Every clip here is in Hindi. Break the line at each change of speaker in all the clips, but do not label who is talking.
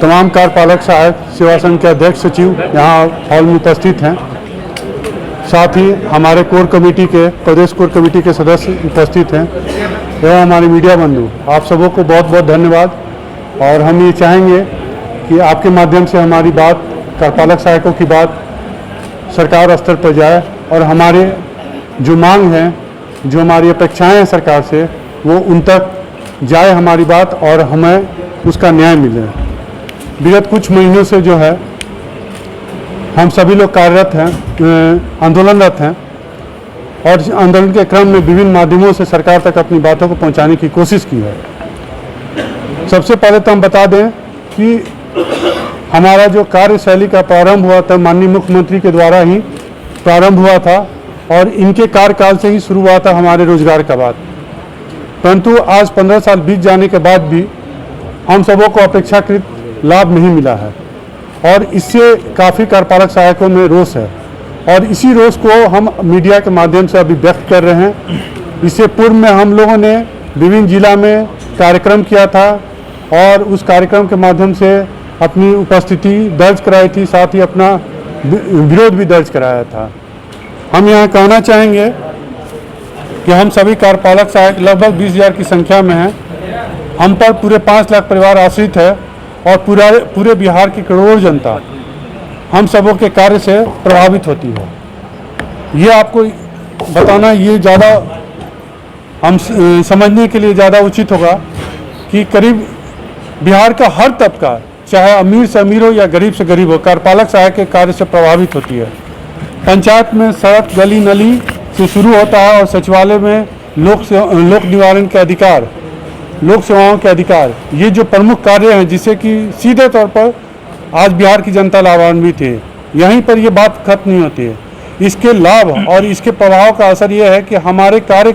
तमाम कार्यपालक सहायक सेवा संघ के अध्यक्ष सचिव यहाँ हॉल में उपस्थित हैं। साथ ही हमारे कोर कमेटी के प्रदेश कोर कमेटी के सदस्य उपस्थित हैं एवं हमारे मीडिया बंधु, आप सबों को बहुत बहुत धन्यवाद। और हम ये चाहेंगे कि आपके माध्यम से हमारी बात, कार्यपालक सहायकों की बात सरकार स्तर पर जाए और हमारे जो मांग हैं, जो हमारी अपेक्षाएं हैं सरकार से, वो उन तक जाए हमारी बात और हमें उसका न्याय मिले। विगत कुछ महीनों से जो है हम सभी लोग कार्यरत हैं, आंदोलनरत हैं और इस आंदोलन के क्रम में विभिन्न माध्यमों से सरकार तक अपनी बातों को पहुंचाने की कोशिश की है। सबसे पहले तो हम बता दें कि हमारा जो कार्यशैली का प्रारंभ हुआ था माननीय मुख्यमंत्री के द्वारा ही प्रारंभ हुआ था और इनके कार्यकाल से ही शुरू हुआ था हमारे रोजगार का बात। परंतु आज 15 साल बीत जाने के बाद भी हम सबों को अपेक्षाकृत लाभ नहीं मिला है और इससे काफ़ी कार्यपालक सहायकों में रोष है और इसी रोष को हम मीडिया के माध्यम से अभी व्यक्त कर रहे हैं। इससे पूर्व में हम लोगों ने विभिन्न जिला में कार्यक्रम किया था और उस कार्यक्रम के माध्यम से अपनी उपस्थिति दर्ज कराई थी, साथ ही अपना विरोध भी दर्ज कराया था। हम यहाँ कहना चाहेंगे कि हम सभी कार्यपालक सहायक लगभग 20,000 की संख्या में हैं। हम पर पूरे 5 लाख परिवार आश्रित है और पूरे बिहार की करोड़ों जनता हम सबों के कार्य से प्रभावित होती है। ये आपको बताना ये ज़्यादा हम समझने के लिए ज़्यादा उचित होगा कि करीब बिहार का हर तबका, चाहे अमीर से अमीर हो या गरीब से गरीब हो, कार्यपालक सहायक के कार्य से प्रभावित होती है। पंचायत में सड़क, गली नली से शुरू होता है और सचिवालय में लोक निवारण के अधिकार, लोक सेवाओं के अधिकार, ये जो प्रमुख कार्य हैं जिससे कि सीधे तौर पर आज बिहार की जनता लाभान्वित है। यहीं पर ये बात खत्म नहीं होती है। इसके लाभ और इसके प्रभाव का असर ये है कि हमारे कार्य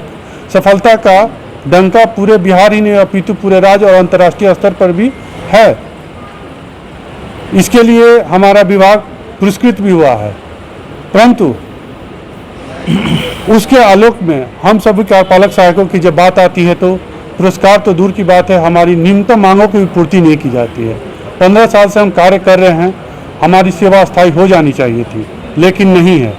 सफलता का डंका पूरे बिहार ही नहीं अपितु पूरे राज्य और अंतर्राष्ट्रीय स्तर पर भी है। इसके लिए हमारा विभाग पुरस्कृत भी हुआ है। परंतु उसके आलोक में हम सभी कार्यपालक सहायकों की जब बात आती है तो पुरस्कार तो दूर की बात है, हमारी न्यूनतम मांगों की भी पूर्ति नहीं की जाती है। 15 साल से हम कार्य कर रहे हैं, हमारी सेवा स्थायी हो जानी चाहिए थी, लेकिन नहीं है।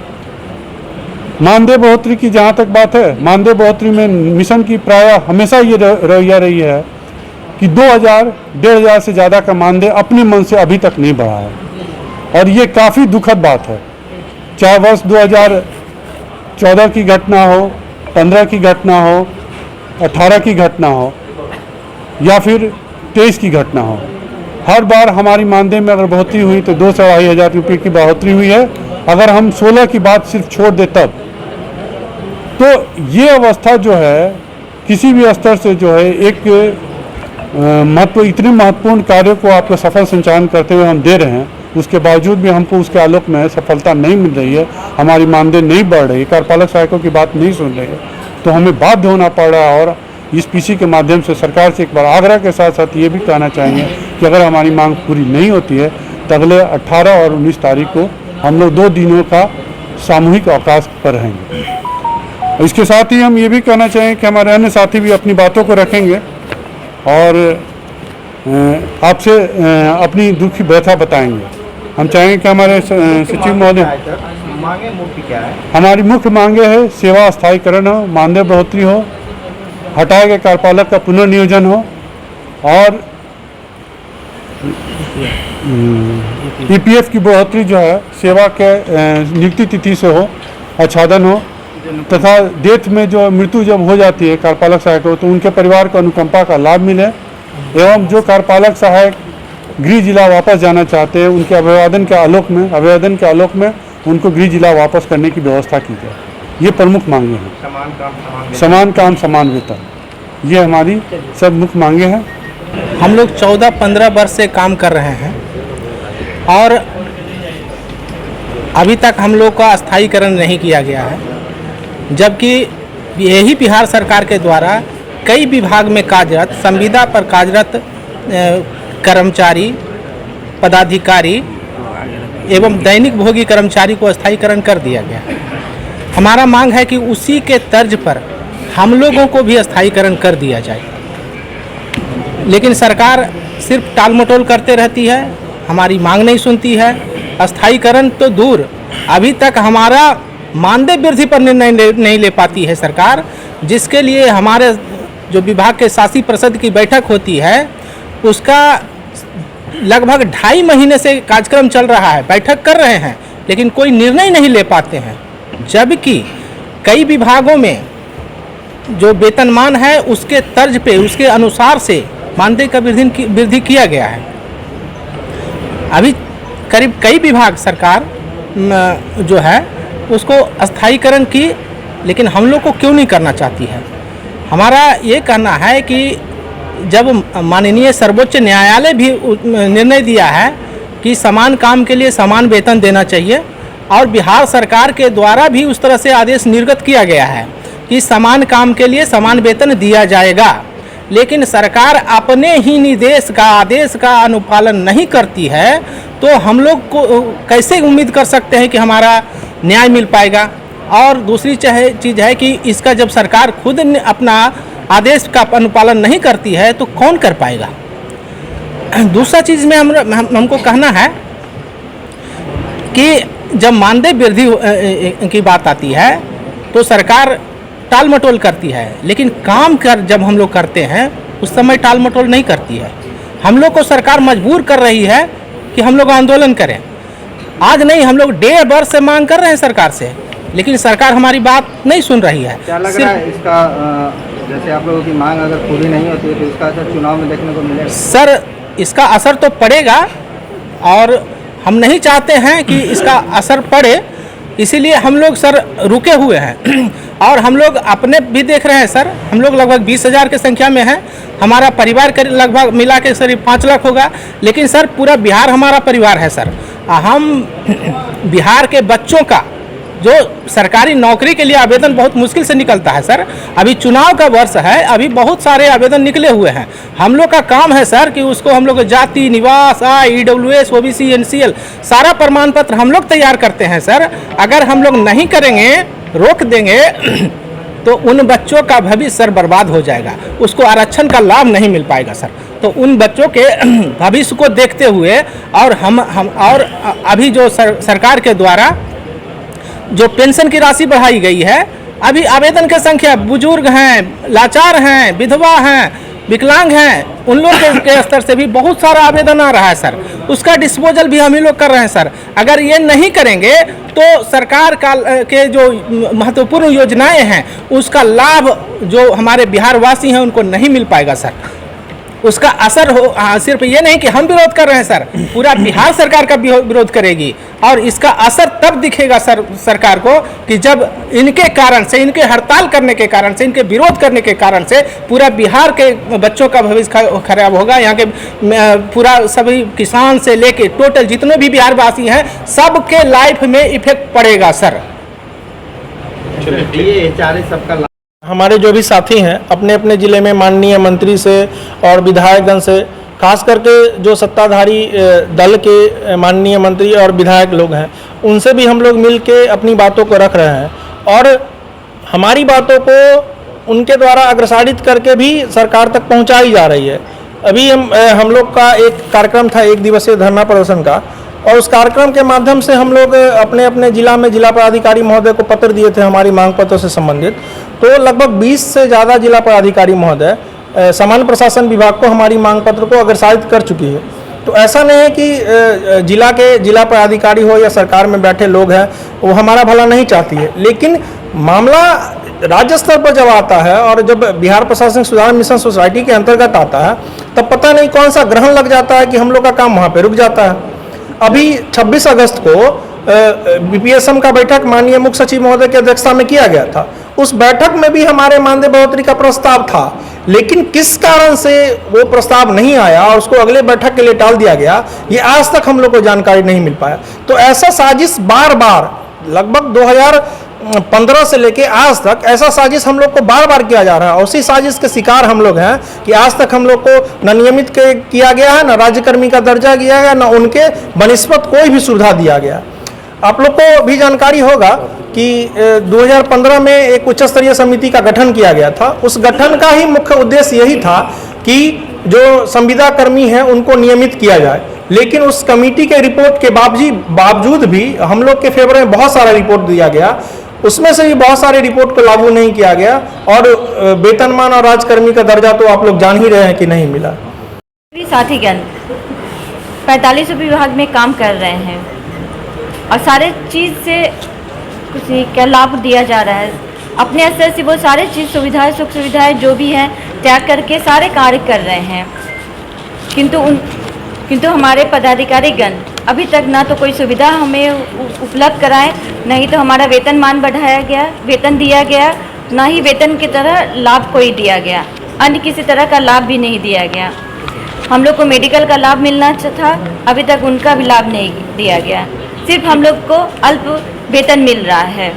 मानदेय बढ़ोतरी की जहाँ तक बात है, मानदेय बढ़ोतरी में मिशन की प्रायः हमेशा ये रवैया रही है कि 2,000-1,500 से ज़्यादा का मानदेय अपने मन से अभी तक नहीं बढ़ा है और ये काफ़ी दुखद बात है। चाहे वर्ष 2014 की घटना हो, 15 की घटना हो, 18 की घटना हो या फिर 23 की घटना हो, हर बार हमारी मानदेय में अगर बढ़ोतरी हुई तो 2 से 2,500 हज़ार रुपये की बढ़ोतरी हुई है। अगर हम 16 की बात सिर्फ छोड़ दे तब, तो ये अवस्था जो है किसी भी स्तर से जो है एक इतने महत्वपूर्ण कार्यों को आपको सफल संचालन करते हुए हम दे रहे हैं, उसके बावजूद भी हमको उसके आलोक में सफलता नहीं मिल रही है, हमारी मानदेय नहीं बढ़ रही है, कार्यपालक सहायकों की बात नहीं सुन रही है, तो हमें बाध्य होना पड़ रहा है। और इस पीसी के माध्यम से सरकार से एक बार आग्रह के साथ साथ ये भी कहना चाहेंगे कि अगर हमारी मांग पूरी नहीं होती है तो अगले 18 और 19 तारीख को हम लोग 2 दिनों का सामूहिक अवकाश पर रहेंगे। इसके साथ ही हम ये भी कहना चाहेंगे कि हमारे अन्य साथी भी अपनी बातों को रखेंगे और आपसे अपनी दुखी व्यथा बताएंगे। हम चाहेंगे कि हमारे सचिव महोदय,
मांगे मुख्य क्या है?
हमारी मुख्य मांगे है सेवा स्थायीकरण हो, मानदेय बढ़ोतरी हो, हटाए गए कार्यपालक का पुनर्नियोजन हो और ईपीएफ की बढ़ोतरी जो है सेवा के नियुक्ति तिथि से हो, आच्छादन हो तथा डेथ में जो मृत्यु जब हो जाती है कार्यपालक सहायक हो तो उनके परिवार को अनुकंपा का लाभ मिले एवं जो कार्यपालक सहायक गृह जिला वापस जाना चाहते हैं उनके अभिवादन के आलोक में उनको गृह जिला वापस करने की व्यवस्था की जाए। ये प्रमुख मांगे हैं। समान काम समान वेतन, ये हमारी सब मुख्य मांगे हैं।
हम लोग 14-15 वर्ष से काम कर रहे हैं और अभी तक हम लोग का स्थायीकरण नहीं किया गया है, जबकि यही बिहार सरकार के द्वारा कई विभाग में कार्यरत, संविदा पर कार्यरत कर्मचारी, पदाधिकारी एवं दैनिक भोगी कर्मचारी को स्थायीकरण कर दिया गया है। हमारा मांग है कि उसी के तर्ज पर हम लोगों को भी स्थायीकरण कर दिया जाए, लेकिन सरकार सिर्फ टाल मटोल करते रहती है, हमारी मांग नहीं सुनती है। अस्थायीकरण तो दूर, अभी तक हमारा मानदेय वृद्धि पर निर्णय नहीं ले पाती है सरकार, जिसके लिए हमारे जो विभाग के शासी परिषद की बैठक होती है उसका लगभग 2.5 महीने से कार्यक्रम चल रहा है, बैठक कर रहे हैं लेकिन कोई निर्णय नहीं ले पाते हैं। जबकि कई विभागों में जो वेतनमान है उसके तर्ज पे, उसके अनुसार से मानदेय का वृद्धि किया गया है। अभी करीब कई विभाग सरकार जो है उसको अस्थायीकरण की, लेकिन हम लोग को क्यों नहीं करना चाहती है। हमारा ये कहना है कि जब माननीय सर्वोच्च न्यायालय भी निर्णय दिया है कि समान काम के लिए समान वेतन देना चाहिए, और बिहार सरकार के द्वारा भी उस तरह से आदेश निर्गत किया गया है कि समान काम के लिए समान वेतन दिया जाएगा, लेकिन सरकार अपने ही निर्देश का, आदेश का अनुपालन नहीं करती है, तो हम लोग को कैसे उम्मीद कर सकते हैं कि हमारा न्याय मिल पाएगा। और दूसरी चीज़ है कि इसका जब सरकार खुद अपना आदेश का अनुपालन नहीं करती है तो कौन कर पाएगा। दूसरा चीज़ में हमको कहना है कि जब मानदेय वृद्धि की बात आती है तो सरकार टाल मटोल करती है, लेकिन काम जब हम लोग करते हैं उस समय टाल मटोल नहीं करती है। हम लोग को सरकार मजबूर कर रही है कि हम लोग आंदोलन करें। आज नहीं, हम लोग 1.5 वर्ष से मांग कर रहे हैं सरकार से, लेकिन सरकार हमारी बात नहीं सुन रही है।
क्या लग रहा है इसका, जैसे आप लोगों की मांग अगर पूरी नहीं होती है तो इसका असर चुनाव में देखने को मिलेगा? सर,
इसका असर तो पड़ेगा और हम नहीं चाहते हैं कि इसका असर पड़े, इसीलिए हम लोग सर रुके हुए हैं। और हम लोग अपने भी देख रहे हैं सर, हम लोग लगभग 20,000 की संख्या में हैं, हमारा परिवार के लगभग मिला के करीब 5 लाख होगा, लेकिन सर पूरा बिहार हमारा परिवार है सर। हम बिहार के बच्चों का जो सरकारी नौकरी के लिए आवेदन बहुत मुश्किल से निकलता है सर, अभी चुनाव का वर्ष है, अभी बहुत सारे आवेदन निकले हुए हैं। हम लोग का काम है सर कि उसको हम लोग जाति, निवास, आय, EWS, OBC, NCL सारा प्रमाण पत्र हम लोग तैयार करते हैं सर। अगर हम लोग नहीं करेंगे, रोक देंगे तो उन बच्चों का भविष्य सर बर्बाद हो जाएगा, उसको आरक्षण का लाभ नहीं मिल पाएगा सर। तो उन बच्चों के भविष्य को देखते हुए और हम और अभी जो सरकार के द्वारा जो पेंशन की राशि बढ़ाई गई है, अभी आवेदन की संख्या, बुजुर्ग हैं, लाचार हैं, विधवा हैं, विकलांग हैं, उन लोग के स्तर से भी बहुत सारा आवेदन आ रहा है सर। उसका डिस्पोजल भी हम ही लोग कर रहे हैं सर। अगर ये नहीं करेंगे तो सरकार का के जो महत्वपूर्ण योजनाएं हैं उसका लाभ जो हमारे बिहार वासी हैं उनको नहीं मिल पाएगा सर। उसका असर सिर्फ ये नहीं कि हम विरोध कर रहे हैं सर, पूरा बिहार सरकार का विरोध करेगी, और इसका असर तब दिखेगा सर सरकार को कि जब इनके कारण से, इनके हड़ताल करने के कारण से, इनके विरोध करने के कारण से पूरा बिहार के बच्चों का भविष्य खराब होगा। यहाँ के पूरा सभी किसान से लेके टोटल जितने भी बिहार वासी हैं सबके लाइफ में इफेक्ट पड़ेगा सर।
सबका
हमारे जो भी साथी हैं अपने अपने ज़िले में माननीय मंत्री से और विधायकगण से, खास करके जो सत्ताधारी दल के माननीय मंत्री और विधायक लोग हैं, उनसे भी हम लोग मिल के अपनी बातों को रख रहे हैं और हमारी बातों को उनके द्वारा अग्रसारित करके भी सरकार तक पहुंचाई जा रही है। अभी हम लोग का एक कार्यक्रम था 1 दिवसीय धरना प्रदर्शन का, और उस कार्यक्रम के माध्यम से हम लोग अपने अपने जिला में जिला पदाधिकारी महोदय को पत्र दिए थे हमारी मांग पत्रों से संबंधित। तो लगभग 20 से ज़्यादा जिला पदाधिकारी महोदय सामान्य प्रशासन विभाग को हमारी मांग पत्र को अग्रसारित कर चुकी है। तो ऐसा नहीं है कि जिला पदाधिकारी हो या सरकार में बैठे लोग हैं वो हमारा भला नहीं चाहती है, लेकिन मामला राज्य स्तर पर जब आता है और जब बिहार प्रशासनिक सुधार मिशन सोसाइटी के अंतर्गत आता है तब पता नहीं कौन सा ग्रहण लग जाता है कि हम लोग का काम वहाँ पे रुक जाता है। अभी 26 अगस्त को BPSM का बैठक माननीय मुख्य सचिव महोदय की अध्यक्षता में किया गया था। उस बैठक में भी हमारे मानदेय बढ़ोतरी का प्रस्ताव था, लेकिन किस कारण से वो प्रस्ताव नहीं आया और उसको अगले बैठक के लिए टाल दिया गया, ये आज तक हम लोग को जानकारी नहीं मिल पाया। तो ऐसा साजिश बार बार लगभग 2015 से लेके आज तक ऐसा साजिश हम लोग को बार बार किया जा रहा है। उसी साजिश के शिकार हम लोग हैं कि आज तक हम लोग को न नियमित किया गया है, न राज्यकर्मी का दर्जा दिया गया, न उनके बनिस्पत कोई भी सुविधा दिया गया। आप लोग को भी जानकारी होगा कि 2015 में एक उच्च स्तरीय समिति का गठन किया गया था। उस गठन का ही मुख्य उद्देश्य यही था कि जो संविदा कर्मी हैं उनको नियमित किया जाए। लेकिन उस कमेटी के रिपोर्ट के बावजूद भी हम लोग के फेवर में बहुत सारा रिपोर्ट दिया गया, उसमें से भी बहुत सारे रिपोर्ट को लागू नहीं किया गया और वेतनमान और राजकर्मी का दर्जा तो आप लोग जान ही रहे हैं कि नहीं मिला।
साथीगण 45 विभाग में काम कर रहे हैं और सारे चीज़ से कुछ क्या लाभ दिया जा रहा है। अपने स्तर से वो सारे चीज़ सुविधाएं सुख सुविधाएं जो भी हैं त्याग करके सारे कार्य कर रहे हैं, किंतु हमारे पदाधिकारीगण अभी तक ना तो कोई सुविधा हमें उपलब्ध कराए, नहीं तो हमारा वेतनमान बढ़ाया गया, वेतन दिया गया, ना ही वेतन की तरह लाभ कोई दिया गया, अन्य किसी तरह का लाभ भी नहीं दिया गया। हम लोग को मेडिकल का लाभ मिलना था, अभी तक उनका भी लाभ नहीं दिया गया, सिर्फ हम लोग को अल्प वेतन मिल रहा है।